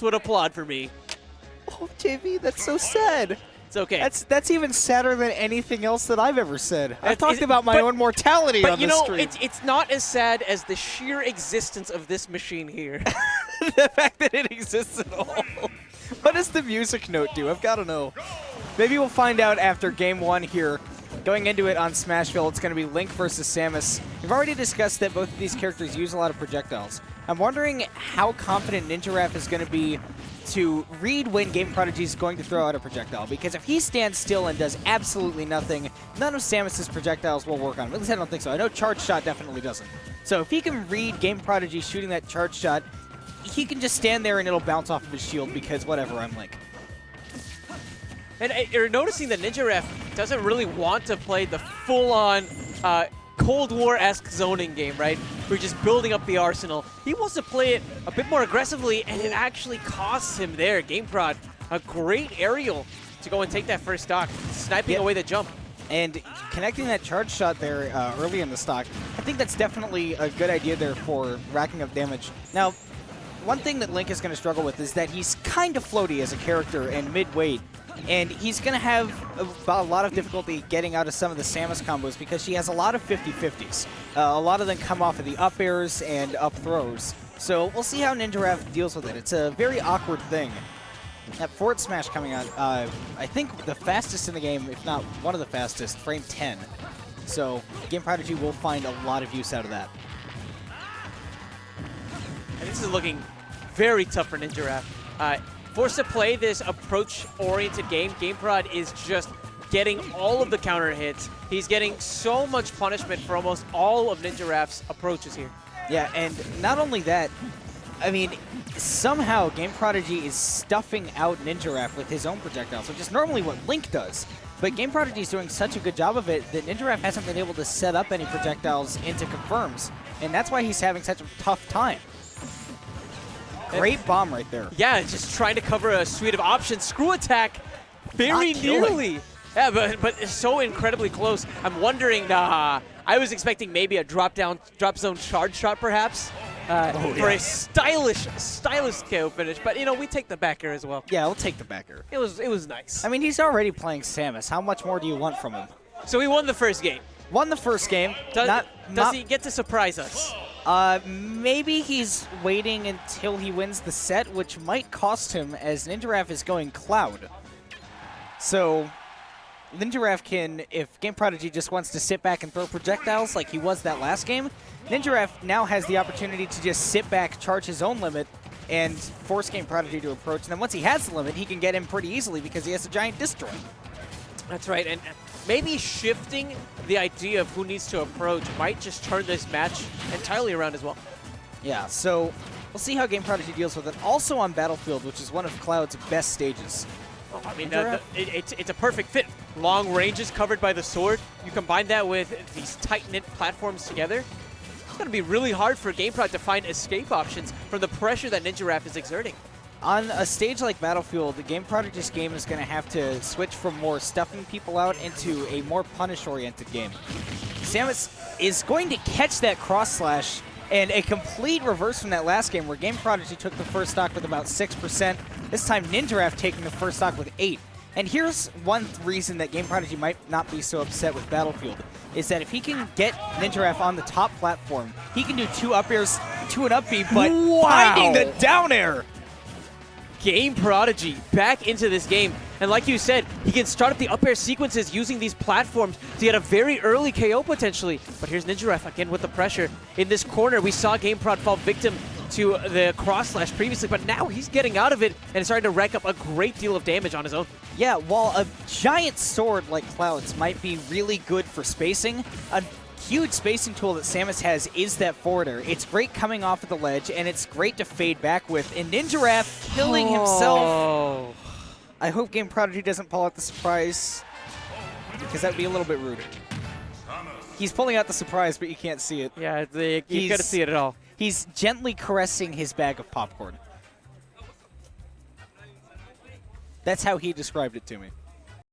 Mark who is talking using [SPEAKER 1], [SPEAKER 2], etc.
[SPEAKER 1] would applaud for me.
[SPEAKER 2] Oh, JV, that's so sad.
[SPEAKER 1] It's okay.
[SPEAKER 2] That's even sadder than anything else that I've ever said. I've talked about my own mortality on this stream.
[SPEAKER 1] But it's not as sad as the sheer existence of this machine here.
[SPEAKER 2] The fact that it exists at all. What does the music note do? I've got to know. Maybe we'll find out after game 1 here. Going into it on Smashville, it's going to be Link versus Samus. We've already discussed that both of these characters use a lot of projectiles. I'm wondering how confident Ninjaraf is going to be to read when GameProdigy is going to throw out a projectile, because if he stands still and does absolutely nothing, none of Samus's projectiles will work on him. At least I don't think so. I know Charge Shot definitely doesn't. So if he can read GameProdigy shooting that Charge Shot, he can just stand there and it'll bounce off of his shield because whatever, I'm Link.
[SPEAKER 1] And you're noticing that Ninjaraf doesn't really want to play the full-on Cold War-esque zoning game, right? We're just building up the arsenal. He wants to play it a bit more aggressively, and it actually costs him there. GameProd, a great aerial to go and take that first stock, sniping away the jump.
[SPEAKER 2] And connecting that charge shot there early in the stock, I think that's definitely a good idea there for racking up damage. Now, one thing that Link is going to struggle with is that he's kind of floaty as a character and mid-weight. And he's going to have a lot of difficulty getting out of some of the Samus combos because she has a lot of 50-50s. A lot of them come off of the up airs and up throws. So we'll see how Ninjaraf deals with it. It's a very awkward thing. That forward smash coming out, I think the fastest in the game, if not one of the fastest, frame 10. So GameProdigy will find a lot of use out of that.
[SPEAKER 1] And this is looking very tough for Ninjaraf. Forced to play this approach-oriented game, GameProd is just getting all of the counter hits. He's getting so much punishment for almost all of Ninjaraf's approaches here.
[SPEAKER 2] Yeah, and not only that, I mean, somehow GameProdigy is stuffing out Ninjaraf with his own projectiles, which is normally what Link does. But GameProdigy is doing such a good job of it that Ninjaraf hasn't been able to set up any projectiles into confirms, and that's why he's having such a tough time. Great bomb right there. Yeah,
[SPEAKER 1] just trying to cover a suite of options. Screw attack, very nearly. Yeah, but it's so incredibly close. I'm wondering, I was expecting maybe a drop zone charge shot perhaps for a stylish KO finish. But, you know, we take the back air as well.
[SPEAKER 2] Yeah, we'll take the back air.
[SPEAKER 1] It was nice.
[SPEAKER 2] I mean, he's already playing Samus. How much more do you want from him?
[SPEAKER 1] So he won the first game.
[SPEAKER 2] Won the first game.
[SPEAKER 1] Does he get to surprise us?
[SPEAKER 2] Maybe he's waiting until he wins the set, which might cost him as Ninjaraf is going Cloud. So Ninjaraf can, if GameProdigy just wants to sit back and throw projectiles like he was that last game, Ninjaraf now has the opportunity to just sit back, charge his own limit, and force GameProdigy to approach. And then once he has the limit, he can get in pretty easily because he has a giant disjoint.
[SPEAKER 1] That's right, and maybe shifting the idea of who needs to approach might just turn this match entirely around as well.
[SPEAKER 2] Yeah, so we'll see how GameProdigy deals with it. Also on Battlefield, which is one of Cloud's best stages.
[SPEAKER 1] Oh, I mean, it's a perfect fit. Long ranges covered by the sword. You combine that with these tight-knit platforms together. It's going to be really hard for GameProd to find escape options from the pressure that Ninjaraf is exerting.
[SPEAKER 2] On a stage like Battlefield, the GameProdigy's game is going to have to switch from more stuffing people out into a more punish-oriented game. Samus is going to catch that cross-slash, and a complete reverse from that last game where GameProdigy took the first stock with about 6%. This time, Ninjaraf taking the first stock with 8%. And here's one reason that GameProdigy might not be so upset with Battlefield, is that if he can get Ninjaraf on the top platform, he can do 2 up airs to an up B, but finding the down air!
[SPEAKER 1] GameProdigy back into this game. And like you said, he can start up the up air sequences using these platforms to get a very early KO potentially. But here's Ninjaraf again with the pressure. In this corner, we saw GameProd fall victim to the cross slash previously, but now he's getting out of it and starting to rack up a great deal of damage on his own.
[SPEAKER 2] Yeah, while a giant sword like Cloud's might be really good for spacing, a huge spacing tool that Samus has is that forwarder. It's great coming off of the ledge, and it's great to fade back with. And Ninjaraf killing himself. I hope GameProdigy doesn't pull out the surprise, because that would be a little bit rude. He's pulling out the surprise, but you can't see it.
[SPEAKER 1] Yeah, you gotta see it at all.
[SPEAKER 2] He's gently caressing his bag of popcorn. That's how he described it to me.